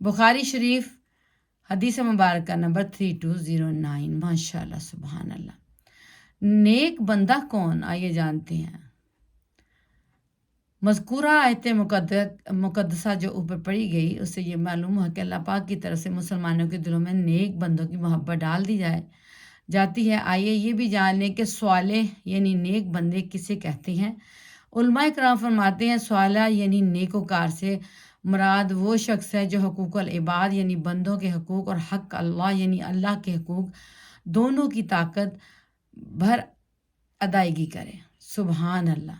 بخاری شریف حدیث مبارکہ نمبر 3209. ماشاء اللہ سبحان اللہ. نیک بندہ کون؟ آئیے جانتے ہیں. مذکورہ آیت مقدسہ جو اوپر پڑھی گئی اس سے یہ معلوم ہے کہ اللہ پاک کی طرف سے مسلمانوں کے دلوں میں نیک بندوں کی محبت ڈال دی جاتی ہے. آئیے یہ بھی جان لیں کہ صالح یعنی نیک بندے کسے کہتے ہیں. علماء کرام فرماتے ہیں صالح یعنی نیکوکار سے مراد وہ شخص ہے جو حقوق العباد یعنی بندوں کے حقوق اور حق اللہ یعنی اللہ کے حقوق دونوں کی طاقت بھر ادائیگی کرے. سبحان اللہ.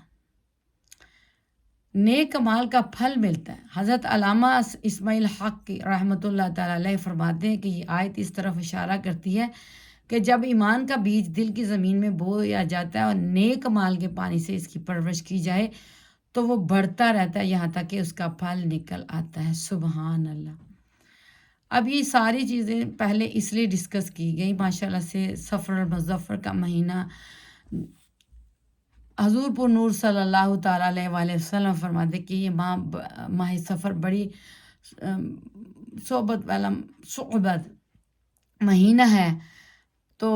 نیک کمال کا پھل ملتا ہے. حضرت علامہ اسماعیل حق کی رحمۃ اللہ تعالی علیہ فرماتے ہیں کہ یہ آیت اس طرف اشارہ کرتی ہے کہ جب ایمان کا بیج دل کی زمین میں بویا جاتا ہے اور نیک کمال کے پانی سے اس کی پرورش کی جائے تو وہ بڑھتا رہتا ہے یہاں تک کہ اس کا پھل نکل آتا ہے. سبحان اللہ. اب یہ ساری چیزیں پہلے اس لیے ڈسکس کی گئی ماشاء اللہ سے. سفر المظفر کا مہینہ حضور پر نور صلی اللہ تعالیٰ علیہ وآلہ وسلم فرماتے کہ یہ ماہ سفر بڑی صحبت والا مہینہ ہے. تو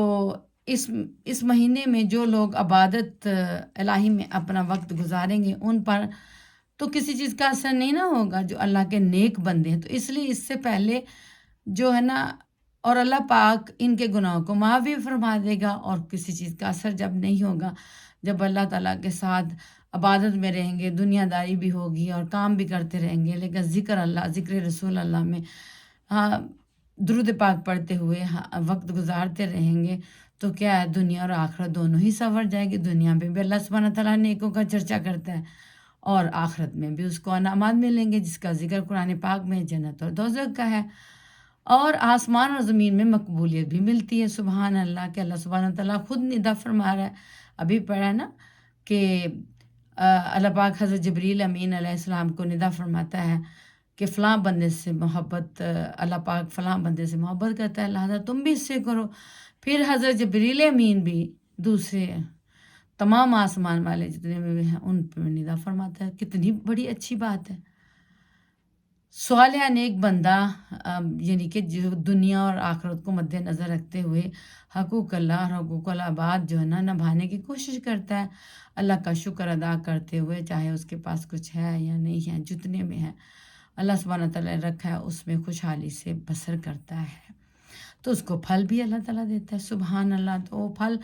اس مہینے میں جو لوگ عبادت الہی میں اپنا وقت گزاریں گے ان پر تو کسی چیز کا اثر نہیں نہ ہوگا جو اللہ کے نیک بندے ہیں. تو اس لیے اس سے پہلے جو ہے نا اور اللہ پاک ان کے گناہوں کو معاف بھی فرما دے گا. اور کسی چیز کا اثر جب نہیں ہوگا جب اللہ تعالیٰ کے ساتھ عبادت میں رہیں گے دنیا داری بھی ہوگی اور کام بھی کرتے رہیں گے لیکن ذکر رسول اللہ میں درود پاک پڑھتے ہوئے وقت گزارتے رہیں گے تو کیا ہے دنیا اور آخرت دونوں ہی سنور جائے گی. دنیا میں بھی اللہ سبحانہ تعالیٰ نیکوں کا چرچا کرتا ہے اور آخرت میں بھی اس کو انعامات ملیں گے جس کا ذکر قرآن پاک میں جنت اور دوزخ کا ہے. اور آسمان اور زمین میں مقبولیت بھی ملتی ہے. سبحان اللہ کہ اللہ سبحانہ تعالیٰ خود ندا فرما رہا ہے. ابھی پڑھا نا کہ اللہ پاک حضرت جبریل امین علیہ السلام کو ندا فرماتا ہے کہ فلاں بندے سے محبت اللہ پاک فلاں بندے سے محبت کرتا ہے لہٰذا تم بھی اس سے کرو. پھر حضرت جبریل امین بھی دوسرے تمام آسمان والے جتنے بھی ہیں ان پہ ندا فرماتا ہے. کتنی بڑی اچھی بات ہے. صالح نیک بندہ یعنی کہ جو دنیا اور آخرت کو مد نظر رکھتے ہوئے حقوق اللہ اور حقوق العباد جو ہے نا نبھانے کی کوشش کرتا ہے اللہ کا شکر ادا کرتے ہوئے چاہے اس کے پاس کچھ ہے یا نہیں ہے جتنے میں ہے اللہ سبحانہ تعالیٰ نے رکھا ہے اس میں خوشحالی سے بسر کرتا ہے تو اس کو پھل بھی اللہ تعالیٰ دیتا ہے. سبحان اللہ. تو وہ پھل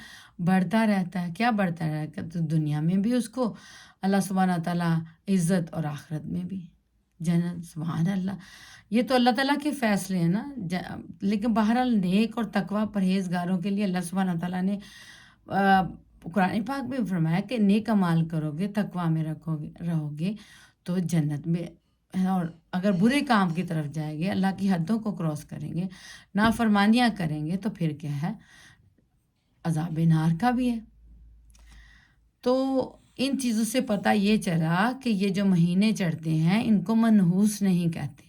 بڑھتا رہتا ہے. کیا بڑھتا رہتا ہے؟ تو دنیا میں بھی اس کو اللہ سبحانہ تعالیٰ عزت اور آخرت میں بھی جنت. سبحان اللہ. یہ تو اللہ تعالیٰ کے فیصلے ہیں نا. لیکن بہرحال نیک اور تقوی پرہیزگاروں کے لیے اللہ سبحانہ تعالیٰ نے قرآن پاک میں فرمایا کہ نیک عمال کرو گے تقوی میں رہو گے تو جنت میں. اور اگر برے کام کی طرف جائیں گے اللہ کی حدوں کو کراس کریں گے نافرمانیاں کریں گے تو پھر کیا ہے عذاب نار کا بھی ہے. تو ان چیزوں سے پتہ یہ چلا کہ یہ جو مہینے چڑھتے ہیں ان کو منحوس نہیں کہتے.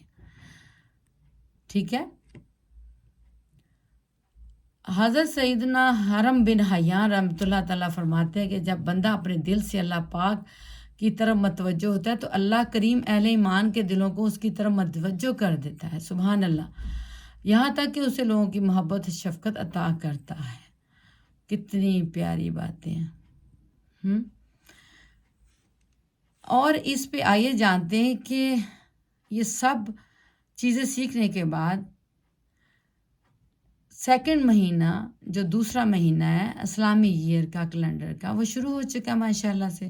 ٹھیک ہے. حضرت سیدنا حرم بن حیان رحمۃ اللہ تعالیٰ فرماتے ہیں کہ جب بندہ اپنے دل سے اللہ پاک کی طرف متوجہ ہوتا ہے تو اللہ کریم اہل ایمان کے دلوں کو اس کی طرف متوجہ کر دیتا ہے. سبحان اللہ. یہاں تک کہ اسے لوگوں کی محبت شفقت عطا کرتا ہے. کتنی پیاری باتیں ہیں. اور اس پہ آئیے جانتے ہیں کہ یہ سب چیزیں سیکھنے کے بعد سیکنڈ مہینہ جو دوسرا مہینہ ہے اسلامی ایئر کا کیلنڈر کا وہ شروع ہو چکا ماشاء اللہ سے.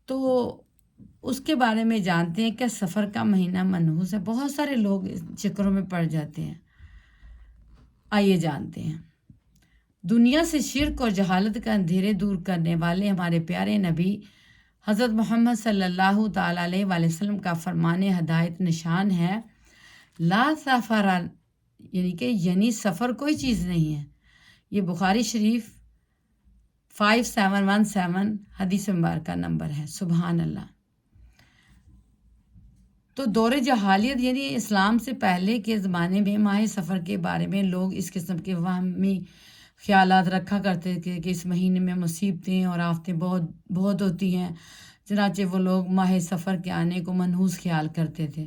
تو اس کے بارے میں جانتے ہیں کہ سفر کا مہینہ منحوس ہے. بہت سارے لوگ اس چکروں میں پڑ جاتے ہیں. آئیے جانتے ہیں. دنیا سے شرک اور جہالت کا اندھیرے دور کرنے والے ہمارے پیارے نبی حضرت محمد صلی اللہ تعالیٰ علیہ وآلہ وسلم کا فرمان ہدایت نشان ہے لا سفر یعنی سفر کوئی چیز نہیں ہے. یہ بخاری شریف 5717 حدیث مبارکہ نمبر ہے. سبحان اللہ. تو دور جہالیت یعنی اسلام سے پہلے کے زمانے میں ماہ سفر کے بارے میں لوگ اس قسم کے وہمی خیالات رکھا کرتے تھے کہ اس مہینے میں مصیبتیں اور آفتیں بہت ہوتی ہیں. چنانچہ وہ لوگ ماہ سفر کے آنے کو منحوس خیال کرتے تھے.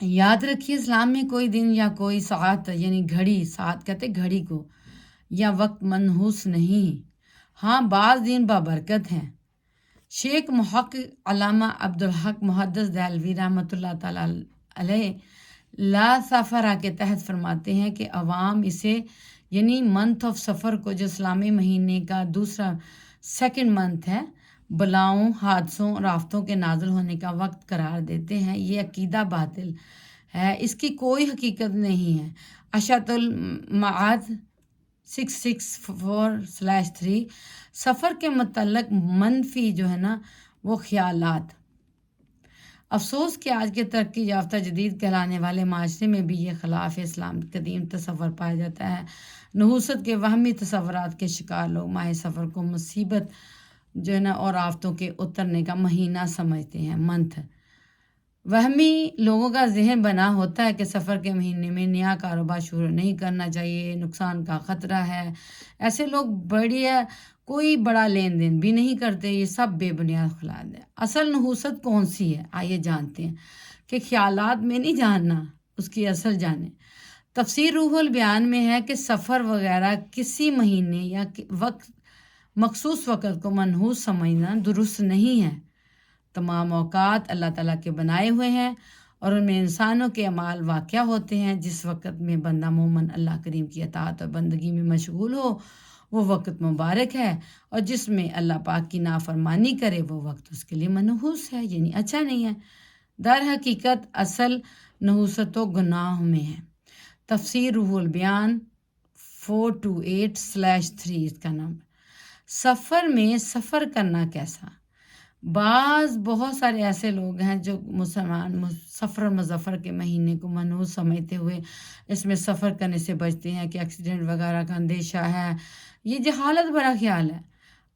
یاد رکھیے اسلام میں کوئی دن یا کوئی ساعت یعنی گھڑی، ساعت کہتے گھڑی کو، یا وقت منحوس نہیں، ہاں بعض دن بابرکت ہیں۔ شیخ محقق علامہ عبدالحق محدث دہلوی رحمۃ اللہ تعالیٰ علیہ لا سفرہ کے تحت فرماتے ہیں کہ عوام اسے یعنی منتھ آف سفر کو، جو اسلامی مہینے کا دوسرا سیکنڈ منتھ ہے، بلاؤں، حادثوں اور آفتوں کے نازل ہونے کا وقت قرار دیتے ہیں۔ یہ عقیدہ باطل ہے، اس کی کوئی حقیقت نہیں ہے۔ اشعۃ المعاد 664/3 سفر کے متعلق منفی جو ہے نا وہ خیالات۔ افسوس کہ آج کے ترقی یافتہ جدید کہلانے والے معاشرے میں بھی یہ خلاف اسلام قدیم تصور پایا جاتا ہے۔ نحوست کے وہمی تصورات کے شکار لوگ ماہ سفر کو مصیبت جو ہے نا اور آفتوں کے اترنے کا مہینہ سمجھتے ہیں، منتھ۔ وہمی لوگوں کا ذہن بنا ہوتا ہے کہ سفر کے مہینے میں نیا کاروبار شروع نہیں کرنا چاہیے، نقصان کا خطرہ ہے۔ ایسے لوگ کوئی بڑا لین دین بھی نہیں کرتے۔ یہ سب بے بنیاد خیالات ہے۔ اصل نحوست کون سی ہے آئیے جانتے ہیں، کہ خیالات میں نہیں جاننا، اس کی اصل جانیں۔ تفسیر روح البیان میں ہے کہ سفر وغیرہ کسی مہینے یا مخصوص وقت کو منحوس سمجھنا درست نہیں ہے۔ تمام اوقات اللہ تعالیٰ کے بنائے ہوئے ہیں اور ان میں انسانوں کے اعمال واقع ہوتے ہیں۔ جس وقت میں بندہ مومن اللہ کریم کی اطاعت اور بندگی میں مشغول ہو وہ وقت مبارک ہے، اور جس میں اللہ پاک کی نافرمانی کرے وہ وقت اس کے لیے منحوس ہے، یعنی اچھا نہیں ہے۔ در حقیقت اصل نحوست و گناہ میں ہے۔ تفسیر روح البیان 428/3 اس کا نام۔ سفر میں سفر کرنا کیسا؟ بہت سارے ایسے لوگ ہیں جو مسلمان سفر مظفر کے مہینے کو منحوس سمجھتے ہوئے اس میں سفر کرنے سے بچتے ہیں کہ ایکسیڈنٹ وغیرہ کا اندیشہ ہے۔ یہ جہالت بڑا خیال ہے۔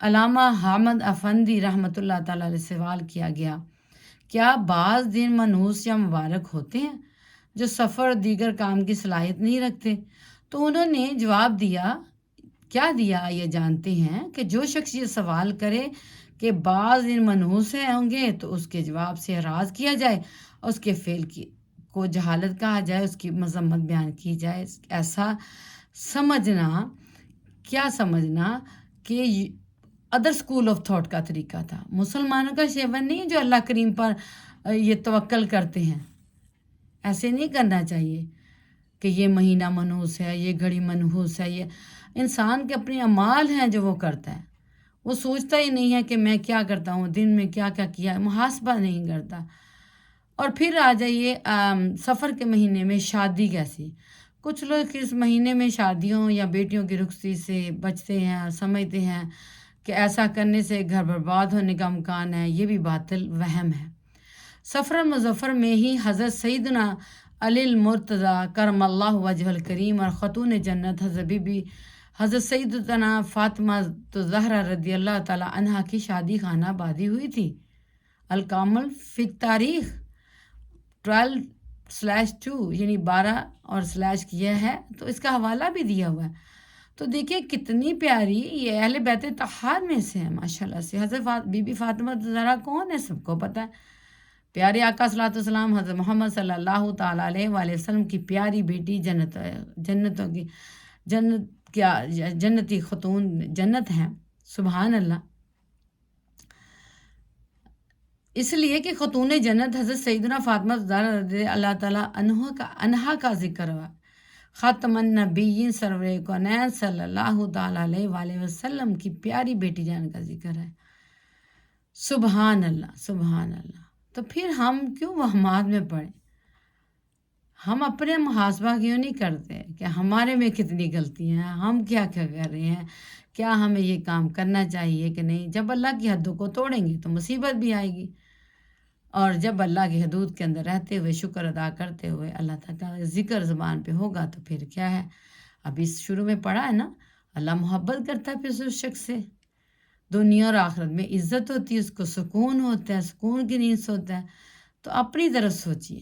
علامہ حامد افندی رحمۃ اللہ تعالیٰ علیہ سوال کیا گیا، کیا بعض دن منحوس یا مبارک ہوتے ہیں جو سفر اور دیگر کام کی صلاحیت نہیں رکھتے؟ تو انہوں نے جواب دیا، کیا دیا یہ جانتے ہیں کہ جو شخص یہ سوال کرے کہ بعض دن منحوس ہوں گے تو اس کے جواب سے اعراض کیا جائے اور اس کے فعل کو جہالت کہا جائے، اس کی مذمت بیان کی جائے۔ ایسا سمجھنا کیا سمجھنا کہ ادر اسکول آف تھاٹ کا طریقہ تھا، مسلمانوں کا شیون نہیں جو اللہ کریم پر یہ توکل کرتے ہیں۔ ایسے نہیں کرنا چاہیے کہ یہ مہینہ منحوس ہے، یہ گھڑی منحوس ہے۔ یہ انسان کے اپنے اعمال ہیں جو وہ کرتا ہے، وہ سوچتا ہی نہیں ہے کہ میں کیا کرتا ہوں، دن میں کیا کیا کیا، محاسبہ نہیں کرتا۔ اور پھر آ جائیے سفر کے مہینے میں شادی کیسی؟ کچھ لوگ اس مہینے میں شادیوں یا بیٹیوں کی رخصتی سے بچتے ہیں، سمجھتے ہیں کہ ایسا کرنے سے گھر برباد ہونے کا امکان ہے۔ یہ بھی باطل وہم ہے۔ سفر مظفر میں ہی حضرت سیدنا علی المرتضیٰ کرم اللہ وجہ الکریم اور خاتون جنت حضرت سیدتنا فاطمہ الزہرا رضی اللہ تعالیٰ عنہا کی شادی خانہ آبادی ہوئی تھی۔ الکامل فی تاریخ 12/2 یعنی 12 اور سلیش کیا ہے، تو اس کا حوالہ بھی دیا ہوا ہے۔ تو دیکھیں کتنی پیاری، یہ اہل بیت طہار میں سے ہیں ماشاءاللہ سے۔ حضرت بی بی فاطمہ الزہرا کون ہے سب کو پتہ ہے۔ پیارے آقا صلی اللہ علیہ وسلم حضرت محمد صلی اللہ تعالیٰ علیہ وآلہ وسلم کی پیاری بیٹی، جنتی خاتون جنت ہیں، سبحان اللہ۔ اس لیے کہ خاتون جنت حضرت سیدنا فاطمہ الزہرا رضی اللہ تعالیٰ عنہا کا ذکر ہوا۔ خاتم النبیین سرور کونین صلی اللہ تعالیٰ علیہ وآلہ وسلم کی پیاری بیٹی جان کا ذکر ہے۔ سبحان اللہ، سبحان اللہ۔ تو پھر ہم کیوں وہمات میں پڑیں؟ ہم اپنے محاسبہ کیوں نہیں کرتے کہ ہمارے میں کتنی غلطیاں ہیں، ہم کیا کیا کر رہے ہیں، کیا ہمیں یہ کام کرنا چاہیے کہ نہیں؟ جب اللہ کی حدوں کو توڑیں گے تو مصیبت بھی آئے گی، اور جب اللہ کی حدود کے اندر رہتے ہوئے شکر ادا کرتے ہوئے اللہ تعالیٰ کا ذکر زبان پہ ہوگا تو پھر کیا ہے؟ ابھی شروع میں پڑھا ہے نا، اللہ محبت کرتا ہے پھر اس شخص سے، دنیا اور آخرت میں عزت ہوتی ہے، اس کو سکون ہوتا ہے، سکون کی نیند ہوتا ہے۔ تو اپنی طرف سوچیے۔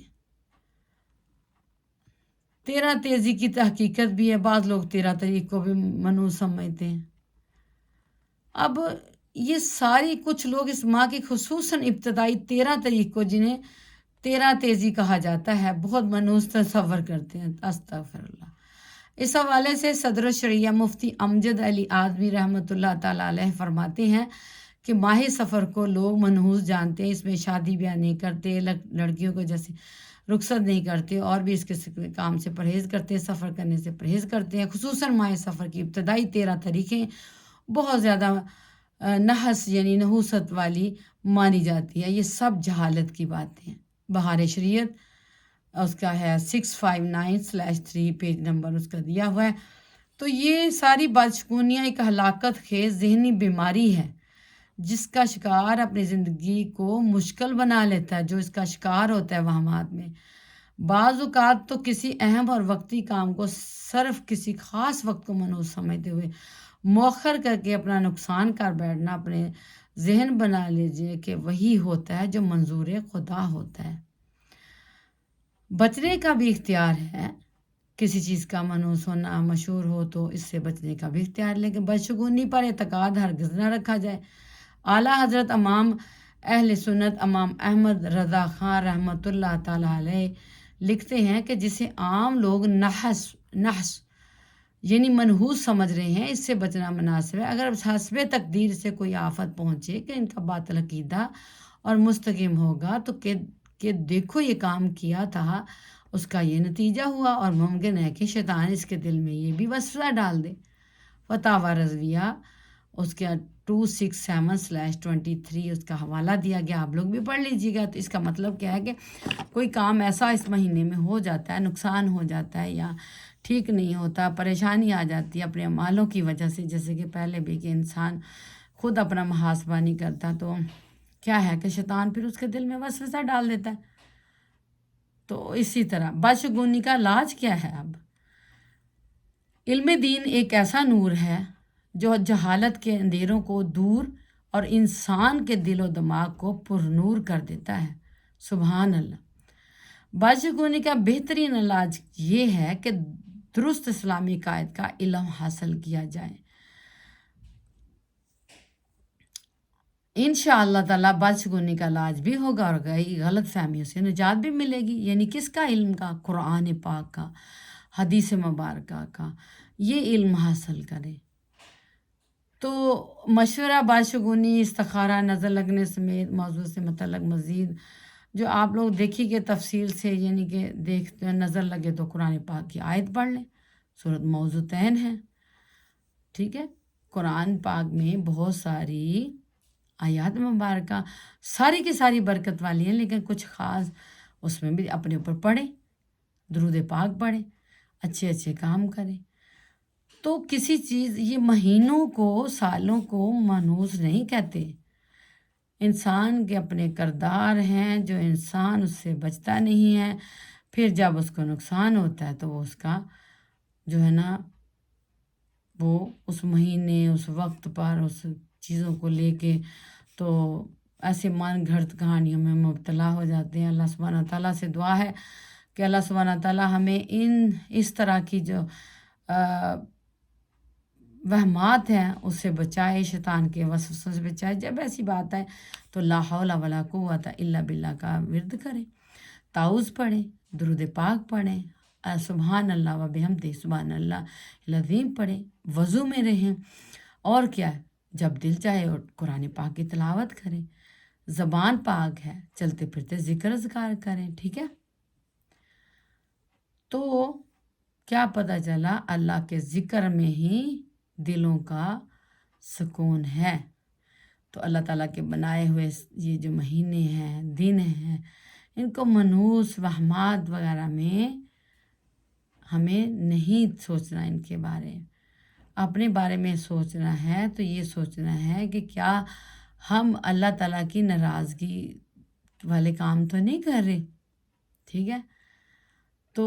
13 تیزی کی تحقیقت بھی ہے، بعض لوگ 13 تاریخ کو بھی منحوس سمجھتے ہیں۔ اب یہ ساری کچھ لوگ اس ماہ کی خصوصاً ابتدائی 13 تاریخ کو جنہیں 13 تیزی کہا جاتا ہے، بہت منحوس تصور کرتے ہیں، استغفر اللہ۔ اس حوالے سے صدر الشریعہ مفتی امجد علی اعظمی رحمۃ اللہ تعالیٰ علیہ فرماتے ہیں کہ ماہ سفر کو لوگ منحوس جانتے ہیں، اس میں شادی بیاہ نہیں کرتے، لڑکیوں کو جیسے رخصت نہیں کرتے، اور بھی اس کے کام سے پرہیز کرتے ہیں، سفر کرنے سے پرہیز کرتے ہیں۔ خصوصاً ماہ سفر کی ابتدائی 13 تاریخیں بہت زیادہ نحس یعنی نحوست والی مانی جاتی ہے۔ یہ سب جہالت کی باتیں ہیں۔ بہار شریعت اس کا ہے 659/3 پیج نمبر اس کا دیا ہوا ہے۔ تو یہ ساری بدشگونیاں ایک ہلاکت خیز ذہنی بیماری ہے جس کا شکار اپنی زندگی کو مشکل بنا لیتا ہے، جو اس کا شکار ہوتا ہے وہمات میں۔ بعض اوقات تو کسی اہم اور وقتی کام کو صرف کسی خاص وقت کو منحوس سمجھتے ہوئے مؤخر کر کے اپنا نقصان کر بیٹھنا، اپنے ذہن بنا لیجئے کہ وہی ہوتا ہے جو منظور خدا ہوتا ہے۔ بچنے کا بھی اختیار ہے، کسی چیز کا منحوس ہونا مشہور ہو تو اس سے بچنے کا بھی اختیار، لیکن بدشگونی پر اعتقاد ہرگز نہ رکھا جائے۔ اعلیٰ حضرت امام اہل سنت امام احمد رضا خان رحمۃ اللہ تعالیٰ علیہ لکھتے ہیں کہ جسے عام لوگ نحس یعنی منحوس سمجھ رہے ہیں، اس سے بچنا مناسب ہے۔ اگر حسب تقدیر سے کوئی آفت پہنچے کہ ان کا باطل عقیدہ اور مستقیم ہوگا تو کہ دیکھو یہ کام کیا تھا، اس کا یہ نتیجہ ہوا، اور ممکن ہے کہ شیطان اس کے دل میں یہ بھی وسوسہ ڈال دے۔ فتاوی رضویہ اس کے 267/23 اس کا حوالہ دیا گیا، آپ لوگ بھی پڑھ لیجیے گا۔ تو اس کا مطلب کیا ہے کہ کوئی کام ایسا اس مہینے میں ہو جاتا ہے، نقصان ہو جاتا ہے یا ٹھیک نہیں ہوتا، پریشانی آ جاتی ہے اپنے اعمالوں کی وجہ سے، جیسے کہ پہلے بھی کہ انسان خود اپنا محاسبہ نہیں کرتا، تو کیا ہے کہ شیطان پھر اس کے دل میں وسوسہ ڈال دیتا ہے۔ تو اسی طرح بدشگونی کا علاج کیا ہے؟ اب علم دین ایک ایسا نور ہے جو جہالت کے اندھیروں کو دور اور انسان کے دل و دماغ کو پرنور کر دیتا ہے۔ سبحان اللہ۔ بدشگونی کا بہترین علاج یہ ہے کہ درست اسلامی قواعد کا علم حاصل کیا جائے۔ انشاءاللہ تعالیٰ بدشگونی کا علاج بھی ہوگا اور غلط فہمیوں سے نجات بھی ملے گی۔ یعنی کس کا علم کا؟ قرآن پاک کا، حدیث مبارکہ کا، یہ علم حاصل کرے۔ تو مشورہ بدشگونی، استخارہ، نظر لگنے سمیت موضوع سے متعلق مزید جو آپ لوگ دیکھیے گے تفصیل سے، یعنی کہ دیکھتے نظر لگے تو قرآن پاک کی آیت پڑھ لیں، سورۃ موضوعتین ہے، ٹھیک ہے۔ قرآن پاک میں بہت ساری آیات مبارکہ ساری کی ساری برکت والی ہیں، لیکن کچھ خاص اس میں بھی اپنے اوپر پڑھیں، درود پاک پڑھیں، اچھے اچھے کام کریں۔ تو کسی چیز یہ مہینوں کو، سالوں کو منحوس نہیں کہتے، انسان کے اپنے کردار ہیں جو انسان اس سے بچتا نہیں ہے، پھر جب اس کو نقصان ہوتا ہے تو وہ اس کا جو ہے نا وہ اس مہینے، اس وقت پر اس چیزوں کو لے کے تو ایسے من گھڑت کہانیوں میں مبتلا ہو جاتے ہیں۔ اللہ سبحانہ تعالیٰ سے دعا ہے کہ اللہ سبحانہ تعالیٰ ہمیں اس طرح کی جو وہمات ہیں اس سے بچائے، شیطان کے وسوسوں سے بچائے۔ جب ایسی بات ہے تو لا حول ولا قوت الا باللہ کا ورد کریں، تعوذ پڑھیں، درود پاک پڑھیں، سبحان اللہ و بحمدہ سبحان اللہ العظیم پڑھیں، وضو میں رہیں، اور کیا ہے جب دل چاہے اور قرآن پاک کی تلاوت کریں، زبان پاک ہے، چلتے پھرتے ذکر اذکار کریں، ٹھیک ہے۔ تو کیا پتہ چلا؟ اللہ کے ذکر میں ہی دلوں کا سکون ہے۔ تو اللہ تعالیٰ کے بنائے ہوئے یہ جو مہینے ہیں، دن ہیں، ان کو منحوس وہمات وغیرہ میں ہمیں نہیں سوچنا، ان کے بارے اپنے بارے میں سوچنا ہے تو یہ سوچنا ہے کہ کیا ہم اللہ تعالیٰ کی ناراضگی والے کام تو نہیں کر رہے، ٹھیک ہے۔ تو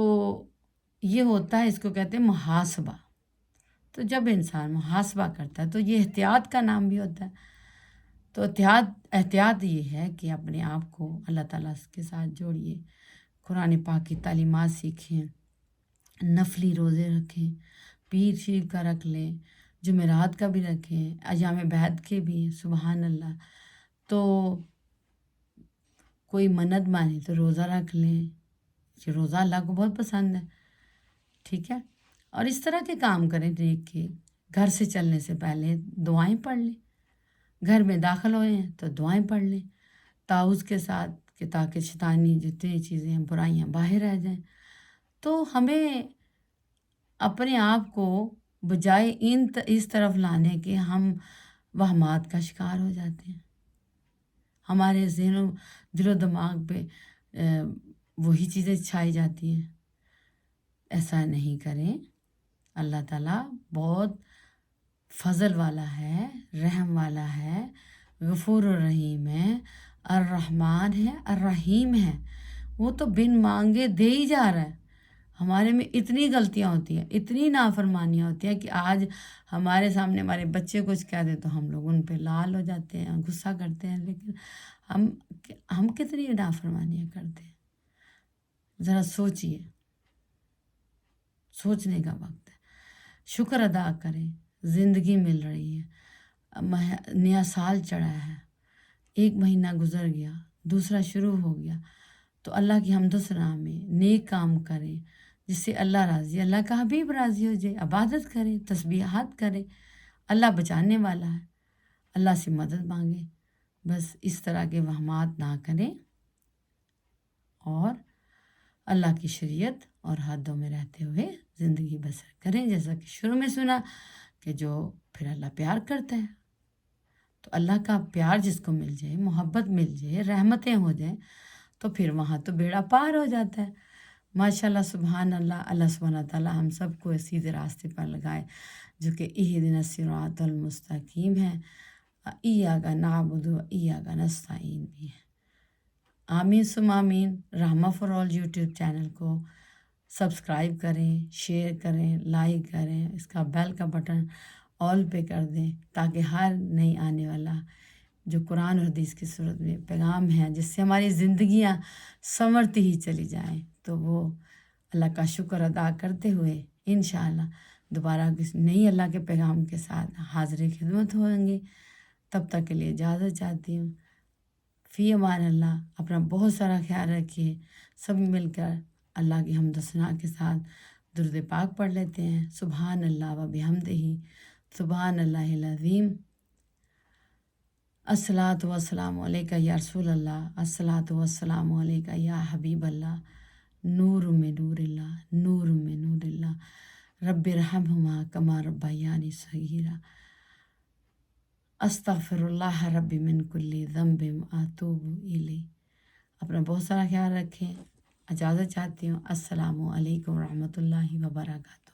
یہ ہوتا ہے، اس کو کہتے ہیں محاسبہ۔ تو جب انسان محاسبہ کرتا ہے تو یہ احتیاط کا نام بھی ہوتا ہے۔ تو احتیاط یہ ہے کہ اپنے آپ کو اللہ تعالیٰ کے ساتھ جوڑیے، قرآن پاک کی تعلیمات سیکھیں، نفلی روزے رکھیں، پیر شریف کا رکھ لیں، جمعرات کا بھی رکھیں، ایام بیعت کے بھی، سبحان اللہ۔ تو کوئی منت مانی تو روزہ رکھ لیں، یہ روزہ اللہ کو بہت پسند ہے، ٹھیک ہے. اور اس طرح کے کام کریں نیک کے. گھر سے چلنے سے پہلے دعائیں پڑھ لیں، گھر میں داخل ہوئے ہیں تو دعائیں پڑھ لیں تعوذ کے ساتھ، کہ تاکہ شیطانی جتنی چیزیں ہیں برائیاں باہر رہ جائیں. تو ہمیں اپنے آپ کو بجائے اس طرف لانے کے ہم وہمات کا شکار ہو جاتے ہیں، ہمارے ذہن و دل و دماغ پہ وہی چیزیں چھائی جاتی ہیں. ایسا نہیں کریں. اللہ تعالیٰ بہت فضل والا ہے، رحم والا ہے، غفور الرحیم ہے، الرحمن ہے، الرحیم ہے. وہ تو بن مانگے دے ہی جا رہا ہے. ہمارے میں اتنی غلطیاں ہوتی ہیں، اتنی نافرمانیاں ہوتی ہیں کہ آج ہمارے سامنے ہمارے بچے کچھ کہہ دے تو ہم لوگ ان پہ لال ہو جاتے ہیں، غصہ کرتے ہیں. لیکن ہم کتنی نافرمانیاں کرتے ہیں، ذرا سوچئے. سوچنے کا وقت ہے. شکر ادا کریں، زندگی مل رہی ہے، نیا سال چڑھا ہے، 1 مہینہ گزر گیا، دوسرا شروع ہو گیا. تو اللہ کی حمد و ثنا میں نیک کام کریں جس سے اللہ راضی، اللہ کا حبیب راضی ہو جائے. عبادت کریں، تسبیحات کریں. اللہ بچانے والا ہے، اللہ سے مدد مانگیں. بس اس طرح کے وہمات نہ کریں اور اللہ کی شریعت اور حدوں میں رہتے ہوئے زندگی بسر کریں. جیسا کہ شروع میں سنا کہ جو پھر اللہ پیار کرتا ہے، تو اللہ کا پیار جس کو مل جائے، محبت مل جائے، رحمتیں ہو جائیں، تو پھر وہاں تو بیڑا پار ہو جاتا ہے. ماشاء اللہ، سبحان اللہ. اللہ سبحانہ تعالیٰ ہم سب کو سیدھے راستے پر لگائے، جو کہ اہدنا الصراط المستقیم ہے. ایاک نعبد و ایاک نستعین بھی ہے. آمین ثم آمین. رحمہ فار آل یوٹیوب چینل کو سبسکرائب کریں، شیئر کریں، لائک کریں، اس کا بیل کا بٹن آل پہ کر دیں، تاکہ ہر نئی آنے والا جو قرآن اور حدیث کی صورت میں پیغام ہے جس سے ہماری زندگیاں سنورتی ہی چلی جائیں، تو وہ اللہ کا شکر ادا کرتے ہوئے انشاءاللہ دوبارہ کسی نئی اللہ کے پیغام کے ساتھ حاضر خدمت ہوئیں گے. تب تک کے لیے اجازت چاہتی ہوں. فی امان اللہ. اپنا بہت سارا خیال رکھیے. سب مل کر اللہ کی حمد و ثنا کے ساتھ درود پاک پڑھ لیتے ہیں. سبحان اللہ و بحمدہ، سبحان اللہ العظیم. الصلاۃ والسلام علیکہ یا رسول اللہ، الصلاۃ والسلام علیکہ یا حبیب اللہ. نور میں نور اللہ، نور میں نور اللہ. رب ارحمہما کما ربیانی صغیرا. استغفر اللہ ربی من کل ذنب اتوب الیہ. اپنا بہت سارا خیال رکھیں. اجازت چاہتی ہوں. السلام علیکم ورحمۃ اللہ وبرکاتہ.